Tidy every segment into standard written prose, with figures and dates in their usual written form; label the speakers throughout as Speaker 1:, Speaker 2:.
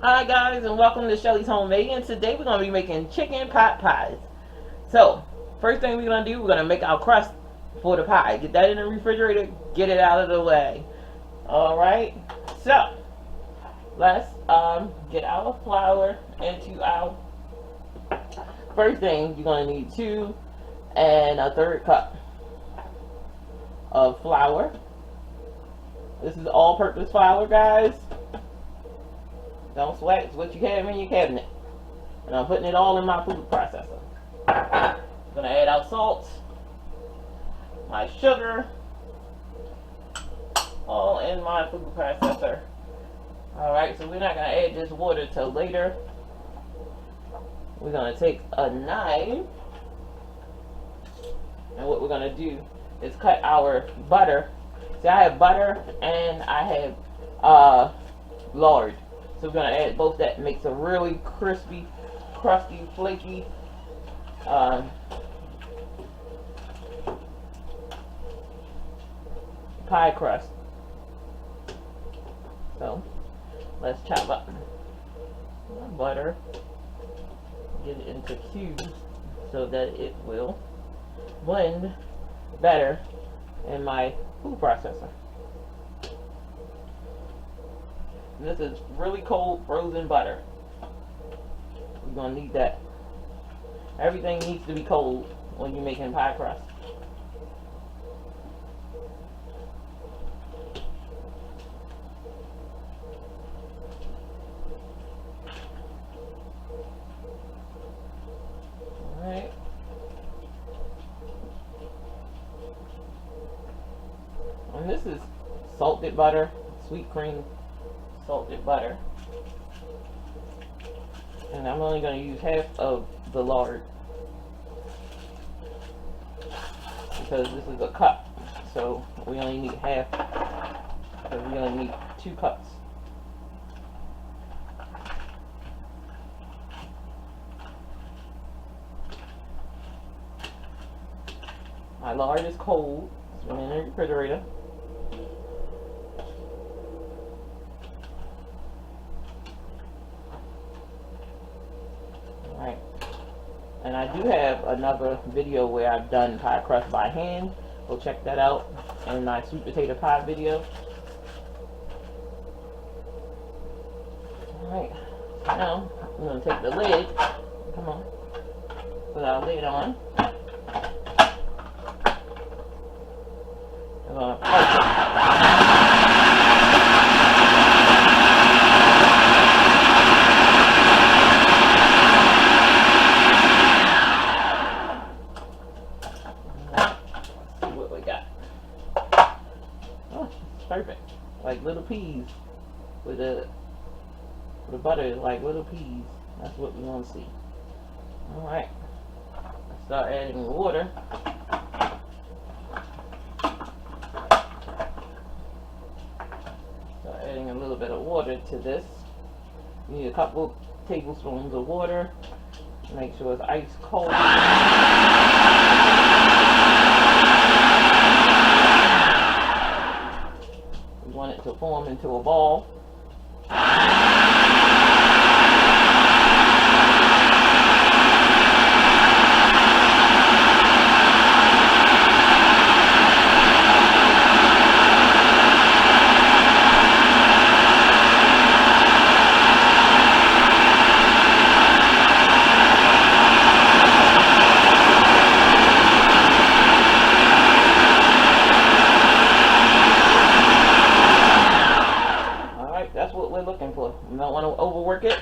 Speaker 1: Hi guys, and welcome to Shelly's Homemade. And today we're going to be making chicken pot pies. So first thing we're going to do, we're going to make our crust for the pie. Get that in the refrigerator, get it out of the way. Alright, so let's get our flour into our, first thing you're going to need 2 1/3 cup of flour. This is all-purpose flour, guys. Don't sweat, it's what you have in your cabinet. And I'm putting it all in my food processor. I'm gonna add our salt, my sugar, all in my food processor. Alright, so we're not gonna add this water till later. We're gonna take a knife, and what we're gonna do is cut our butter. See, I have butter and I have lard. So we're going to add both. That makes a really crispy, crusty, flaky pie crust. So let's chop up our butter, get it into cubes so that it will blend better in my food processor. This is really cold frozen butter. We're going to need that. Everything needs to be cold when you're making pie crust. Alright. And this is salted butter, sweet cream salted butter, and I'm only going to use half of the lard because this is a cup, so we only need half, so we only need 2 cups. My lard is cold, it's been in the refrigerator. And I do have another video where I've done pie crust by hand. Go check that out in my sweet potato pie video. Alright, now I'm going to take the lid, come on, put our lid on. I'm going to pulse it. Perfect, like little peas with the butter, like little peas. That's what we want to see. All right, let's start adding water. Start adding a little bit of water to this. You need a couple tablespoons of water. Make sure it's ice cold. Want it to form into a ball. For. You don't want to overwork it.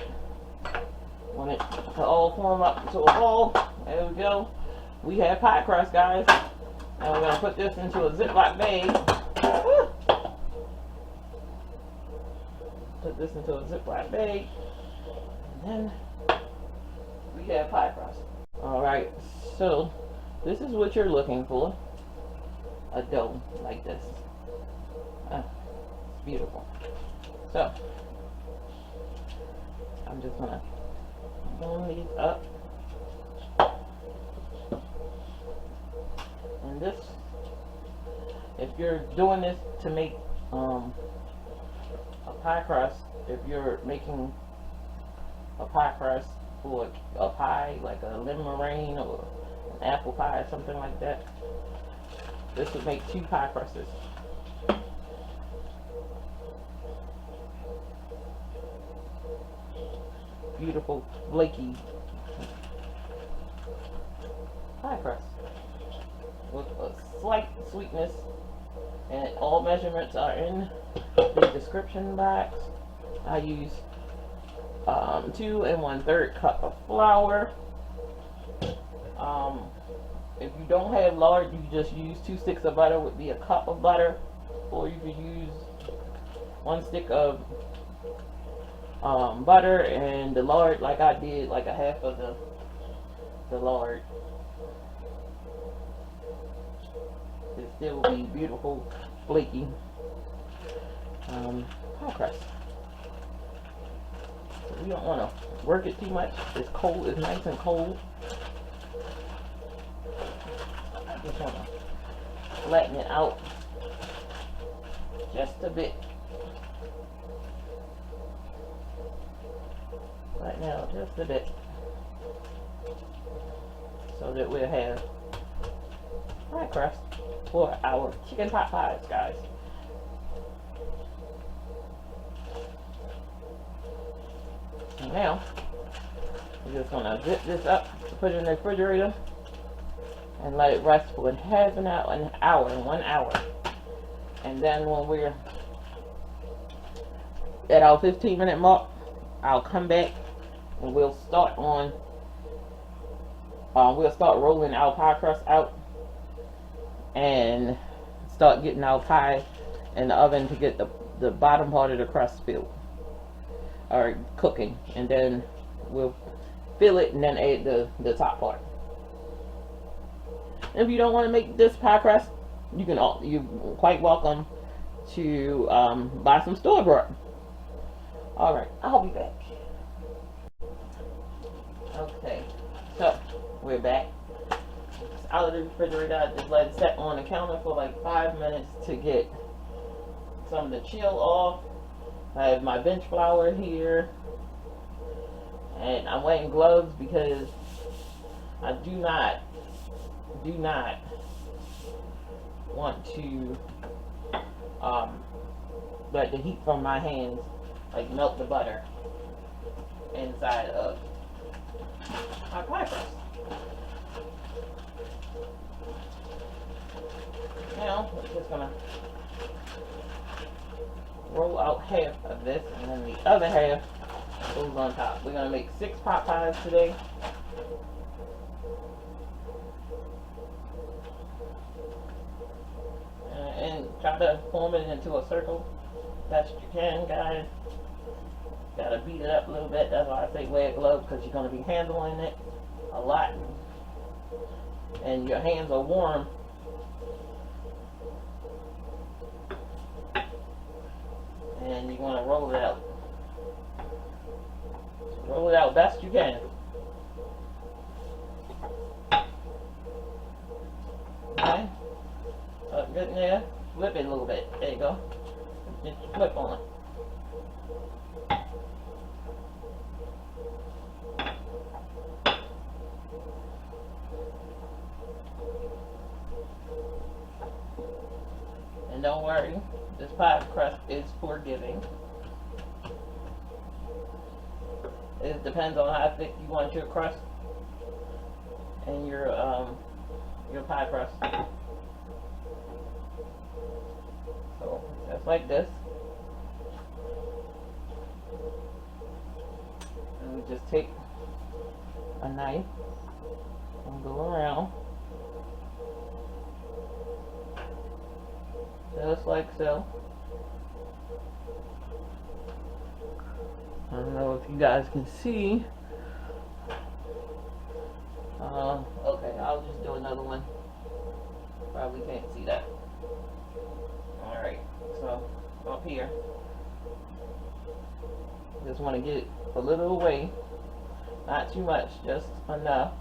Speaker 1: Want it to all form up into a ball. There we go. We have pie crust, guys. Now we're going to put this into a Ziploc bag. Put this into a Ziploc bag. And then we have pie crust. Alright, so this is what you're looking for. A dough like this. It's beautiful. So I'm just gonna warm these up, and this, if you're doing this to make a pie crust, if you're making a pie crust for a pie, like a lemon meringue or an apple pie or something like that. This would make 2 pie crusts. Beautiful, flaky pie crust with a slight sweetness, and all measurements are in the description box. I use 2 1/3 cup of flour. If you don't have lard, you just use 2 sticks of butter, would be a cup of butter, or you could use 1 stick of butter and the lard, like I did, like a half of the lard. It still will be beautiful, flaky pie crust. So we don't want to work it too much. It's cold. It's nice and cold. I just want to flatten it out just a bit. Right now, just a bit, so that we'll have pie crust for our chicken pot pies, guys. And now we're just gonna zip this up, put it in the refrigerator, and let it rest for half an hour, 1 hour, and then when we're at our 15-minute mark, I'll come back and we'll start on. We'll start rolling our pie crust out and start getting our pie in the oven to get the bottom part of the crust filled or cooking, and then we'll fill it and then add the top part. If you don't want to make this pie crust, you're quite welcome to buy some store-bought. All right, I'll be back. Okay, so we're back. It's out of the refrigerator. I just let it set on the counter for like 5 minutes to get some of the chill off. I have my bench flour here, and I'm wearing gloves because I do not want to let the heat from my hands like melt the butter inside of my pie crust. Now we're just gonna roll out half of this, and then the other half goes on top. We're gonna make 6 pot pies today. And try to form it into a circle best you can, guys. Gotta beat it up a little bit. That's why I say wear a glove, because you're gonna be handling it a lot, and your hands are warm. And you want to roll it out. Roll it out best you can. Okay. So get in there, flip it a little bit. There you go. Just flip on it. And don't worry, this pie crust is forgiving. It depends on how thick you want your crust and your pie crust. So just like this, and we just take a knife and go around just like so. I don't know if you guys can see. Okay, I'll just do another one. Probably can't see that. Alright, so up here, just want to get it a little away, not too much, just enough,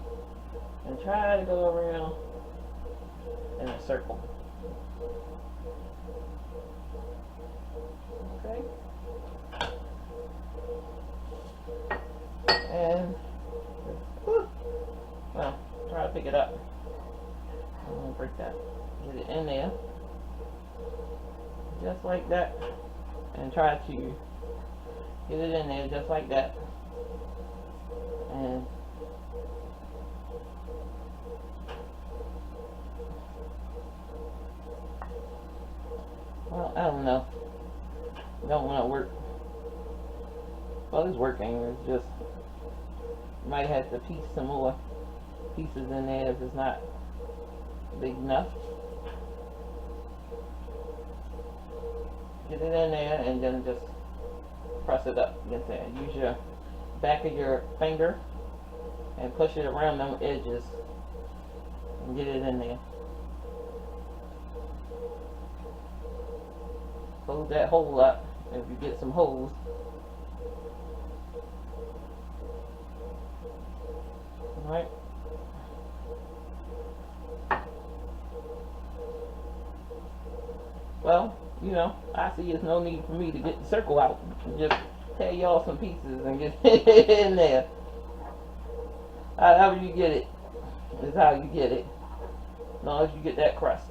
Speaker 1: and try to go around in a circle. Okay. And well, try to pick it up. I'm gonna break that. Get it in there, just like that, and try to get it in there just like that. And well, I don't know. Don't want to work. Well, it's working. It's just might have to piece some more pieces in there if it's not big enough. Get it in there and then just press it up against there. Use your back of your finger and push it around them edges and get it in there. Close that hole up if you get some holes. Alright. Well, you know, I see there's no need for me to get the circle out. Just tear y'all some pieces and get it in there. However you get it is how you get it. As long as you get that crust.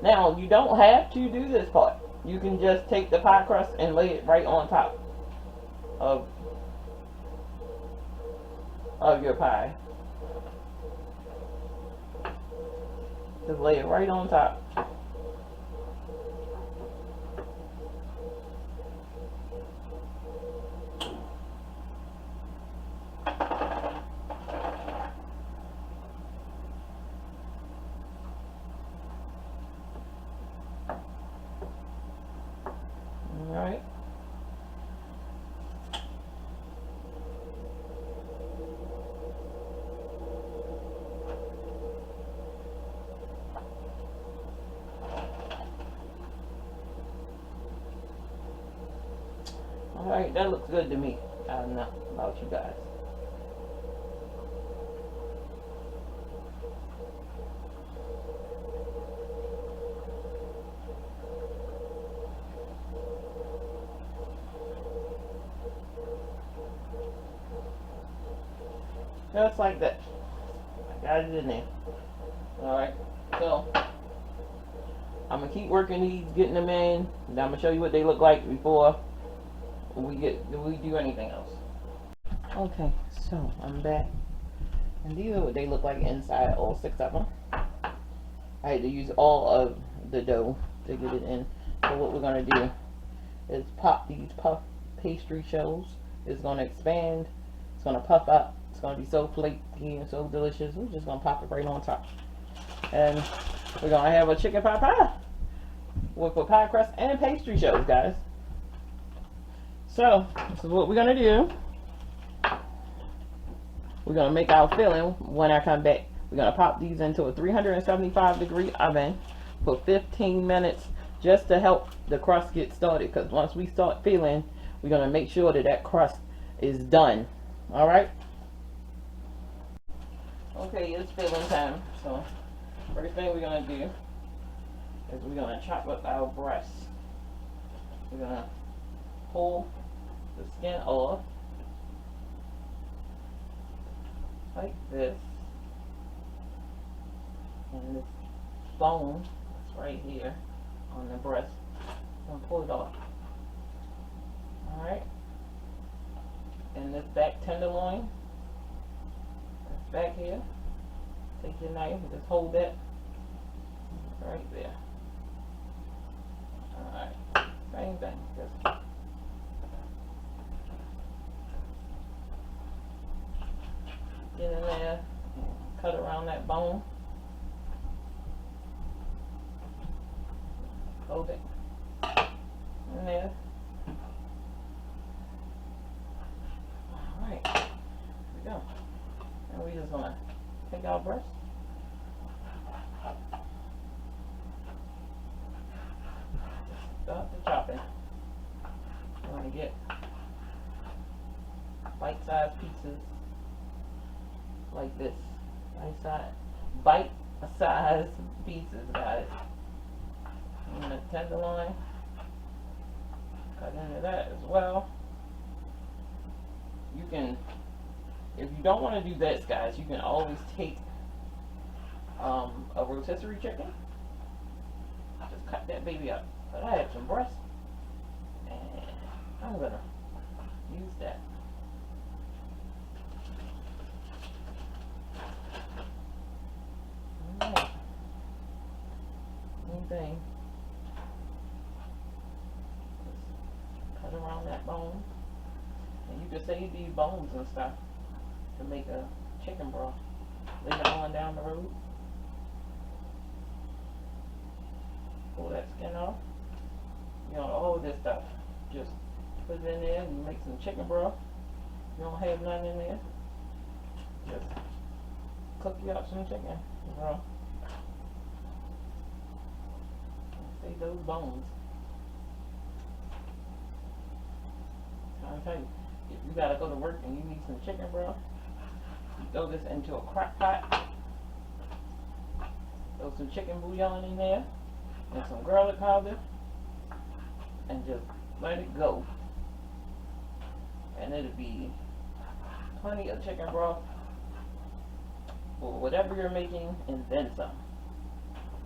Speaker 1: Now, you don't have to do this part. You can just take the pie crust and lay it right on top of your pie. Just lay it right on top. Alright. Alright, that looks good to me. I don't know about you guys. Just like that. I got it in there. Alright, so I'm going to keep working these, getting them in, and I'm going to show you what they look like before we do anything else. Okay, so I'm back, and these are what they look like inside, all 6 of them. I had to use all of the dough to get it in. So what we're going to do is pop these puff pastry shells. It's going to expand, it's going to puff up, it's going to be so flaky and so delicious. We're just going to pop it right on top. And we're going to have a chicken pot pie with a pie crust and pastry shells, guys. So, this is what we're going to do. We're going to make our filling when I come back. We're going to pop these into a 375-degree oven for 15 minutes just to help the crust get started. Because once we start filling, we're going to make sure that that crust is done. Alright? Okay, it's filling time. So, first thing we're going to do is we're going to chop up our breast. We're going to pull the skin off like this, and this bone that's right here on the breast, I'm going to pull it off. Alright, and this back tenderloin that's back here, take your knife and just hold that right there. Alright, same thing, just get in there and cut around that bone. Hold it in there. Alright, here we go. And we're just gonna take our breast. Start the chopping. We're gonna get bite-sized pieces like this. Bite-sized pieces, guys. And the tenderloin, cut into that as well. you can, if you don't want to do this, guys, you can always take a rotisserie chicken. Just cut that baby up. But I have some breast, and I'm gonna use that. Alright. Same thing. Just cut around that bone. And you can save these bones and stuff to make a chicken broth later on down the road. Pull that skin off. You know, all this stuff. Just put it in there and you make some chicken broth. You don't have none in there. Just cook you up some chicken broth. Save those bones. I'm telling you, if you gotta go to work and you need some chicken broth, you throw this into a crock pot. Throw some chicken bouillon in there and some garlic powder, and just let it go. And it'll be plenty of chicken broth for whatever you're making, and then some.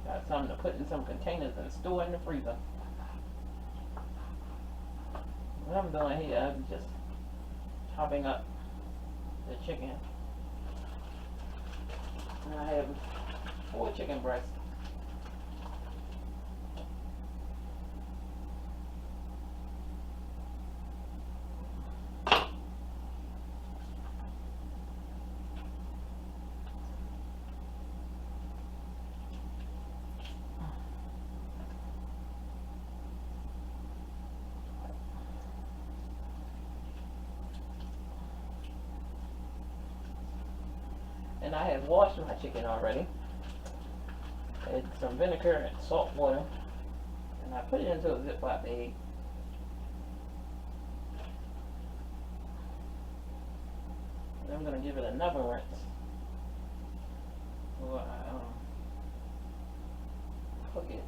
Speaker 1: Got something to put in some containers and store in the freezer. What I'm doing here, I'm just chopping up the chicken. And I have 4 chicken breasts. And I have washed my chicken already. Add some vinegar and salt water. And I put it into a Ziploc bag. And I'm going to give it another rinse. Before I cook it.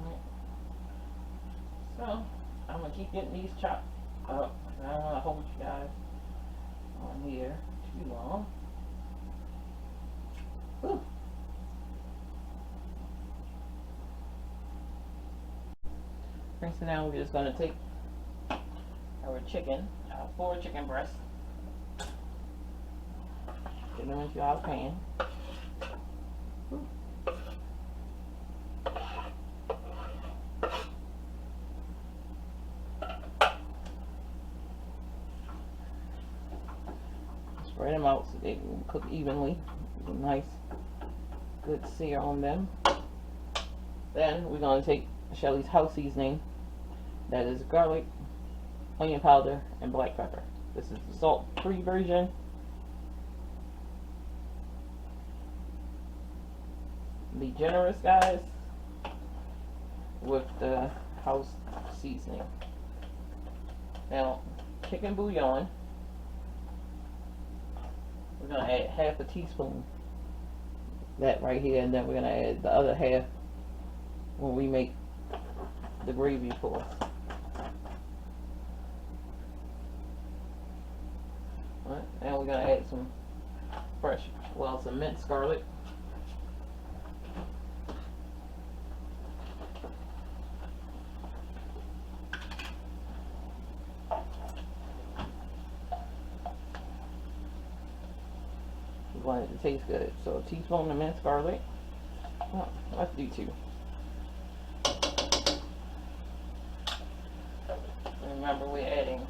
Speaker 1: Alright. So, I'm going to keep getting these chopped up. I don't want to hold you guys on here too long. Whew. Okay, so now we're just going to take our chicken, our 4 chicken breasts, get them into our pan. Whew. Spread them out so they can cook evenly. Get a nice, good sear on them. Then we're going to take Shelly's house seasoning. That is garlic, onion powder, and black pepper. This is the salt-free version. Be generous, guys, with the house seasoning. Now, chicken bouillon. We're going to add half a teaspoon. That right here, and then we're going to add the other half when we make the gravy for us. Alright, now we're going to add some some minced garlic. We want it to taste good. So a teaspoon of minced garlic. Oh, let's do 2. Remember, we're adding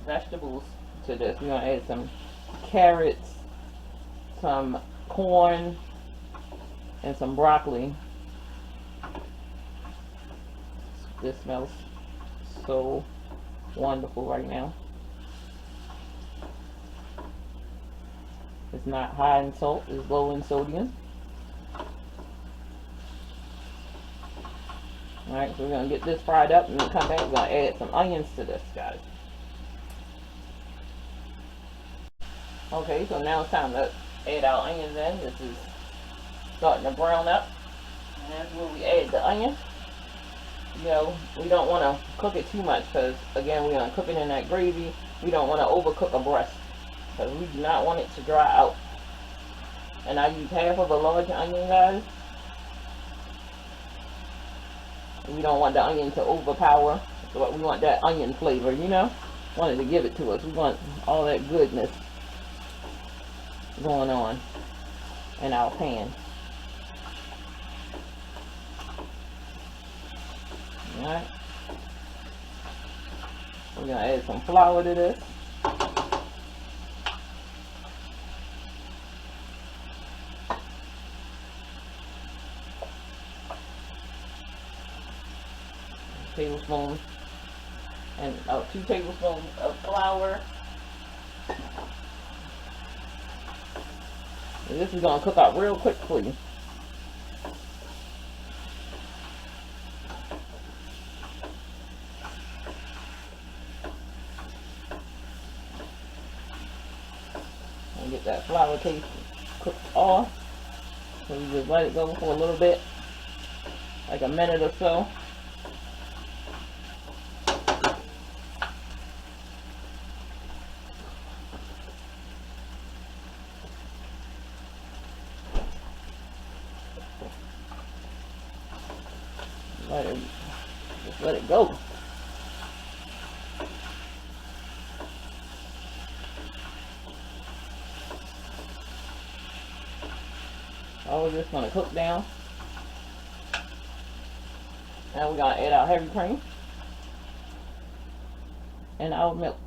Speaker 1: vegetables to this. We're going to add some carrots, some corn, and some broccoli. This smells so wonderful right now. It's not high in salt, it's low in sodium. Alright, so we're going to get this fried up, and then come back. We're going to add some onions to this, guys. Okay, so now it's time to add our onions in. This is starting to brown up. And that's where we add the onion. You know, we don't want to cook it too much because, again, we're going to cook it in that gravy. We don't want to overcook a breast because we do not want it to dry out. And I use half of a large onion, guys. We don't want the onion to overpower. So we want that onion flavor, you know. Wanted to give it to us. We want all that goodness going on in our pan. Alright. We're going to add some flour to this. Tablespoon and 2 tablespoons of flour. And this is going to cook out real quick for you. And get that flour taste cooked off. So you just let it go for a little bit, like a minute or so. Just let it go. Oh, we're just gonna cook down. Now we're gonna add our heavy cream and our milk.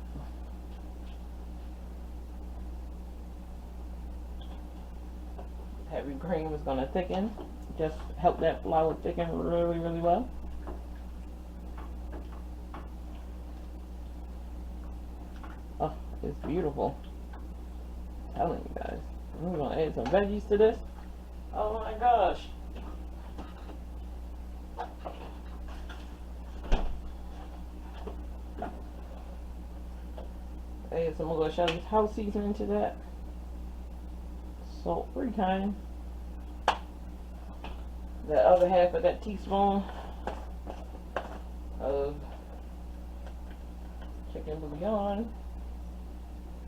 Speaker 1: Heavy cream is gonna thicken. Just help that flour thicken really, really well. Oh, it's beautiful. I'm telling you guys. We're gonna add some veggies to this. Oh my gosh. Add some more Shelly's house seasoning to that. Salt 3 times. The other half of that teaspoon of chicken bouillon.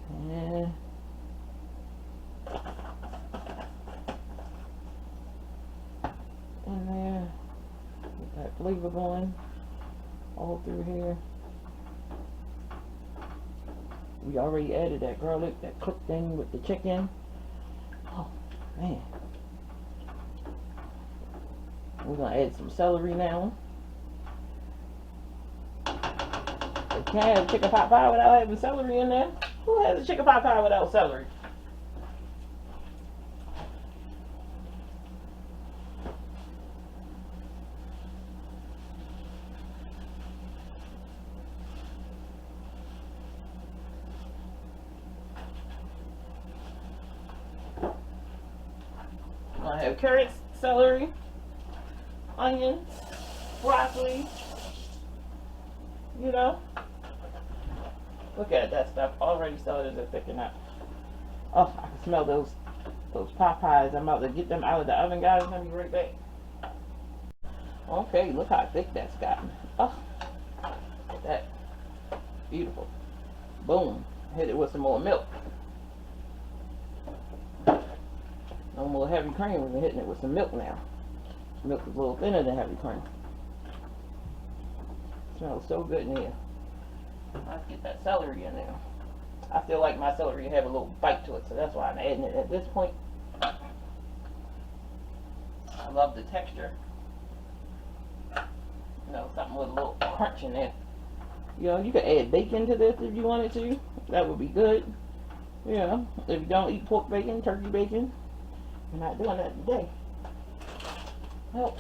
Speaker 1: And in there, get that flavor going all through here. We already added that garlic, that cooked thing with the chicken. Oh man. We're gonna add some celery now. You can't have chicken pot pie without having celery in there. Who has a chicken pot pie without celery? I have carrots, celery, onions, broccoli, you know. Look at that stuff already started to thicken up. Oh, I can smell those pot pies. I'm about to get them out of the oven, guys. Let me be right back. Okay, look how thick that's gotten. Oh, look at that. Beautiful. Boom. Hit it with some more milk. No more heavy cream. We're hitting it with some milk now. Milk is a little thinner than heavy cream. Smells so good in here. Let's get that celery in there. I feel like my celery have a little bite to it, so that's why I'm adding it at this point. I love the texture. You know, something with a little crunch in there. You know, you could add bacon to this if you wanted to. That would be good. You know, if you don't eat pork bacon, turkey bacon. I'm not doing that today. Well,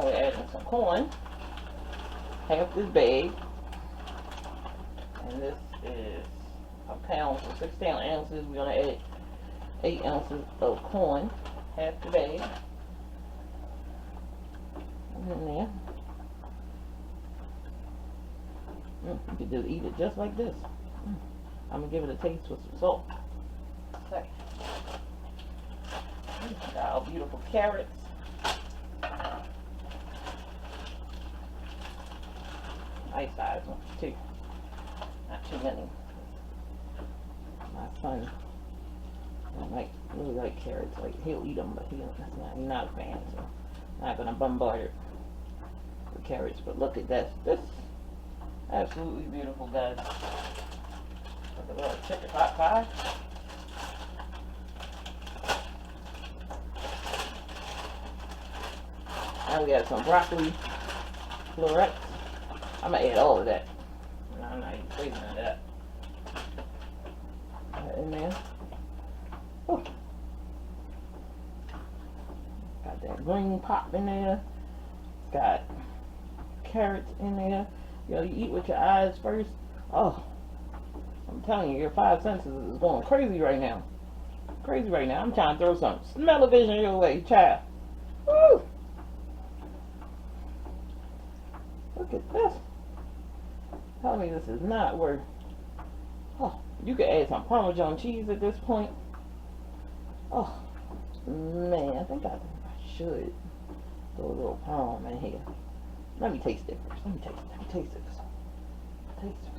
Speaker 1: we're adding some corn. Half this bag. And this is a pound, so 16 ounces. We're going to add 8 ounces of corn. Half the bag. In there. You can just eat it just like this. I'm going to give it a taste with some salt. Okay. Got our beautiful carrots. Nice size ones too. Not too many. My son really like carrots. Like he'll eat them, but he's not a fan. So I'm not gonna bombard it with carrots. But look at this. This absolutely beautiful, guys. Look at that chicken pot pie. Now we got some broccoli florets. I'm gonna add all of that. No, I'm not even saving none of that. Put that in there. Oh. Got that green pop in there. Got carrots in there. You know, you eat with your eyes first. Oh, I'm telling you, your five senses is going crazy right now. Crazy right now. I'm trying to throw some smell-o-vision your way, child. Woo! Look at this. Tell me this is not worth. Oh, you could add some Parmesan cheese at this point. Oh, man, I think I should throw a little Parm in here. Let me taste it first. Let me taste it. Taste it.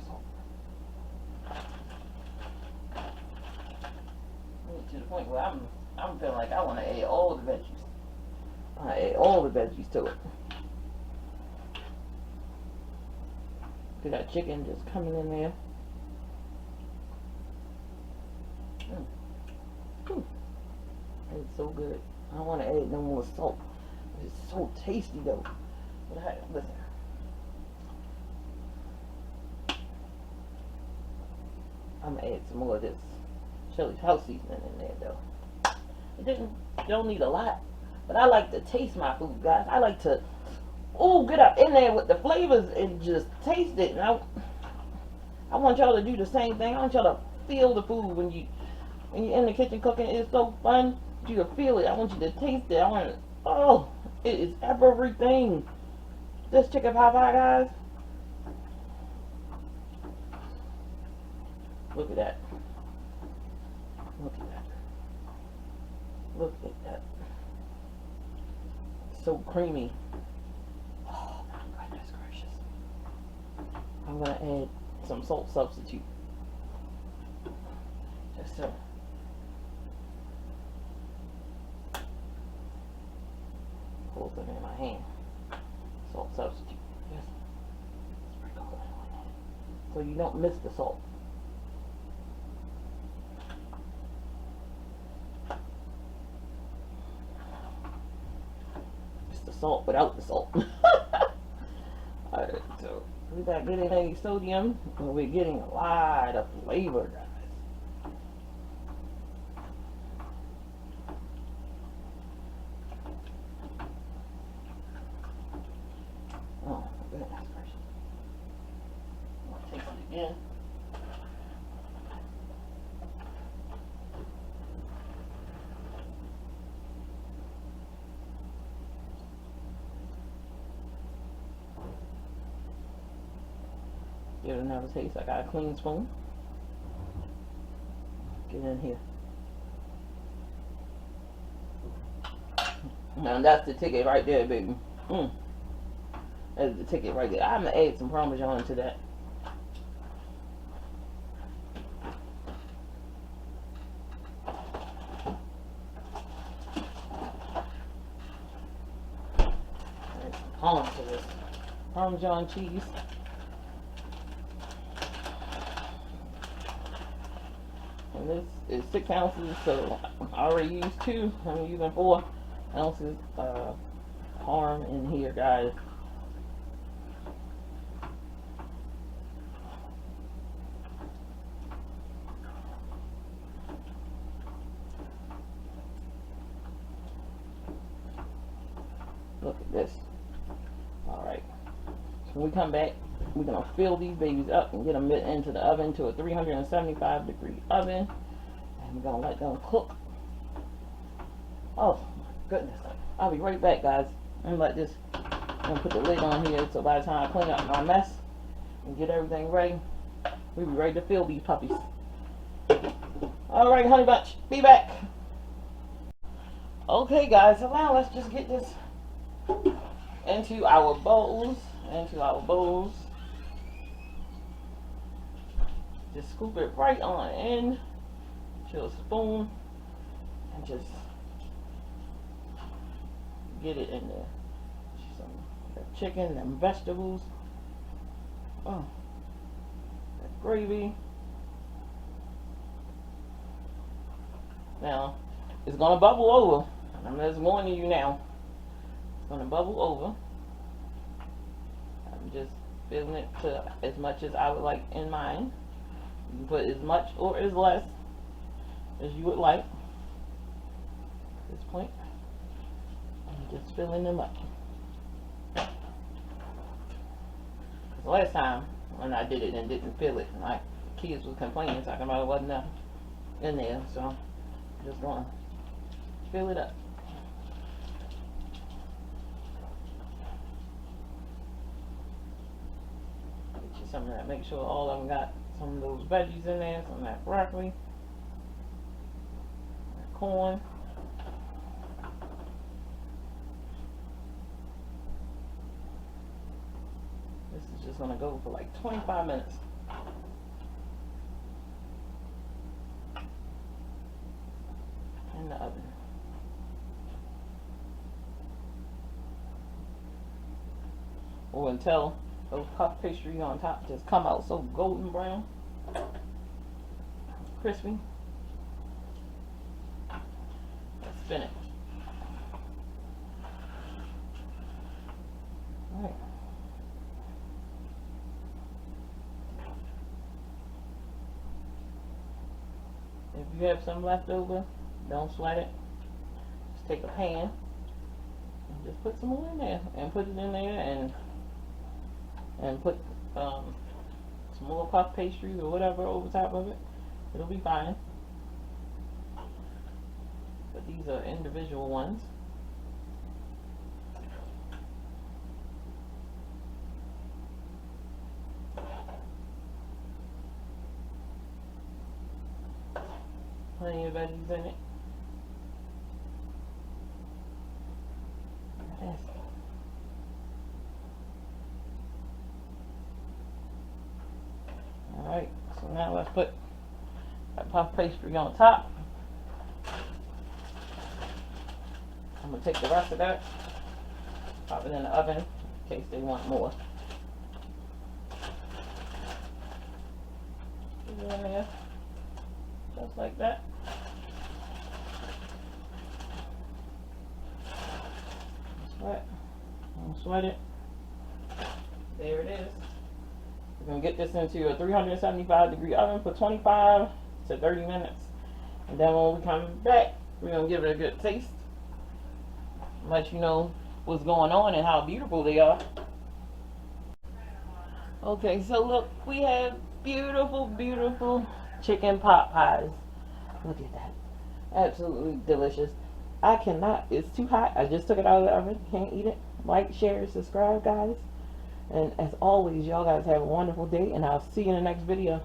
Speaker 1: To the point where I'm feeling like I want to add all the veggies. I add all the veggies to it. Look at that chicken just coming in there. It's so good. I don't want to add no more salt. It's so tasty though. But listen. I'm gonna add some more of this Shelly's house seasoning in there though. You don't need a lot, but I like to taste my food, guys. I like to get up in there with the flavors and just taste it. And I want y'all to do the same thing. I want y'all to feel the food when you're in the kitchen cooking. It's so fun. You to feel it. I want you to taste it. It is everything. This chicken pot pie, guys. Look at that. Look at that. Look at that. So creamy. Oh my goodness gracious. I'm gonna add some salt substitute. Just so. Hold it in my hand. Salt substitute. Just sprinkle it on that. So you don't miss the salt. It's the salt without the salt. Alright, so we're not getting any sodium, and we're getting a lot of flavor, guys. Oh, my goodness gracious. I'll taste it again. Give it another taste. I got a clean spoon. Get in here. Now that's the ticket right there, baby. That's the ticket right there. I'm gonna add some Parmesan to that. Add some Parm to this. Parmesan cheese. And this is 6 ounces, so I already used 2. I'm using 4 ounces Parm in here, guys. Look at this. Alright. So when we come back, we're going to fill these babies up and get them into the oven, to a 375 degree oven. And we're going to let them cook. Oh my goodness. I'll be right back, guys. I'm going to put the lid on here, so by the time I clean up my mess and get everything ready, we'll be ready to fill these puppies. Alright, honey bunch, be back. Okay, guys, so now let's just get this into our bowls. Just scoop it right on in to a spoon and just get it in there. Some chicken and vegetables. Oh, that gravy. Now, it's gonna bubble over. I'm just warning you now. It's gonna bubble over. I'm just filling it to as much as I would like in mine. You can put as much or as less as you would like. At this point, I'm just filling them up. Last time when I did it and didn't fill it, my kids was complaining, talking about it wasn't enough in there, so I'm just gonna fill it up. Get you some of that. Make sure all of them got some of those veggies in there, some of that broccoli, that corn. This is just gonna go for like 25 minutes. In the oven. Or until those puff pastry on top just come out so golden brown, crispy. Let's spin it. All right. If you have some left over, don't sweat it. Just take a pan and just put some more in there and put it in there and put some more puff pastries or whatever over top of it. It'll be fine. But these are individual ones. Plenty of veggies in it. Yes. Alright, so now let's put that puff pastry on top. I'm going to take the rest of that, pop it in the oven in case they want more. Put it in there, just like that. Don't sweat it. There it is. We're going to get this into a 375-degree oven for 25 to 30 minutes. And then when we come back, we're going to give it a good taste. Let you know what's going on and how beautiful they are. Okay, so look, we have beautiful, beautiful chicken pot pies. Look at that. Absolutely delicious. I cannot, it's too hot. I just took it out of the oven. Can't eat it. Like, share, subscribe, guys. And as always, y'all guys have a wonderful day, and I'll see you in the next video.